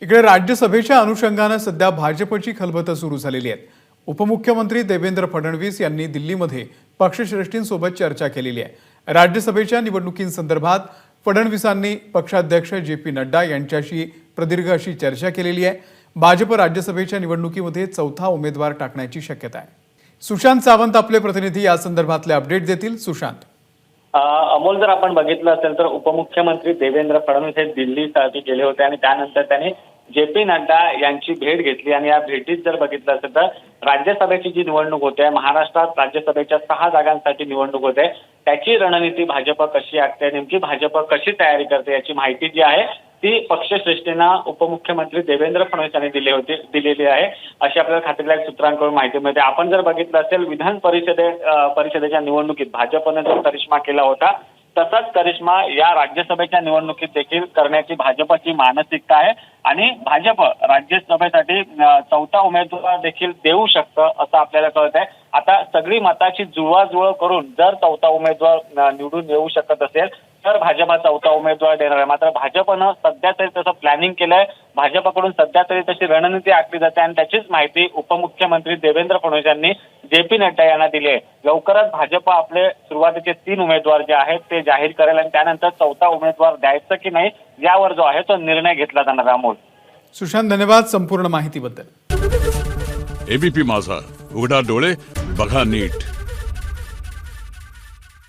इकडे राज्यसभेच्या अनुषंगाने सध्या भाजपची खलबतं सुरू झालेली आहे। उपमुख्यमंत्री देवेंद्र फडणवीस यांनी दिल्लीमध्ये पक्षश्रेष्ठींसोबत चर्चा केलेली आहे। राज्यसभेच्या निवडणुकींसंदर्भात फडणवीसांनी पक्षाध्यक्ष जे.पी. नड्डा यांच्याशी प्रदीर्घ अशी चर्चा केलेली आहे। भाजप राज्यसभेच्या निवडणुकीमध्ये चौथा उमेदवार टाकण्याची शक्यता आहे। सुशांत सावंत आपले प्रतिनिधी या संदर्भातले अपडेट देतील। सुशांत, अमोल, जर आपण बघितलं असेल तर उपमुख्यमंत्री देवेंद्र फडणवीस हे दिल्लीसाठी गेले होते आणि त्यानंतर त्यांनी जे.पी. नड्डा यांची भेट घेतली आणि या भेटीत जर बघितलं असेल तर राज्यसभेची जी निवडणूक होते, महाराष्ट्रात राज्यसभेच्या 6 जागांसाठी निवडणूक होते, त्याची रणनीती भाजप कशी आखते, नेमकी भाजप कशी तयारी करते याची माहिती जी आहे ती पक्षश्रेष्ठींना उपमुख्यमंत्री देवेंद्र फडणवीस यांनी दिलेली आहे, अशी आपल्याला खात्रीलायक सूत्रांकडून माहिती मिळते। आपण जर बघितलं असेल विधान परिषदेच्या निवडणुकीत भाजपने जो करिश्मा केला होता तसाच करिश्मा या राज्यसभेच्या निवडणुकीत देखील करण्याची भाजपची मानसिकता आहे आणि भाजप राज्यसभेसाठी चौथा उमेदवार देखील देऊ शकतं असं आपल्याला कळत आहे। आता सगळी मताची जुळवाजुळव करून जर चौथा उमेदवार निवडून येऊ शकत असेल तर भाजप चौथा उमेदवार देणार आहे। मात्र भाजपनं सध्या तरी तसं प्लॅनिंग केलंय, भाजपकडून सध्या तरी तशी रणनीती आखली जाते आणि त्याचीच माहिती उपमुख्यमंत्री देवेंद्र फडणवीस यांनी जे.पी. नड्डा यांना दिली आहे। लवकरच भाजप आपले सुरुवातीचे 3 उमेदवार जे आहेत ते जाहीर करेल आणि त्यानंतर चौथा उमेदवार द्यायचं की नाही यावर जो आहे तो निर्णय घेतला जाणार। अमोल, सुशांत, धन्यवाद संपूर्ण माहितीबद्दल। एबीपी माझा, उघडा डोळे बघा नीट।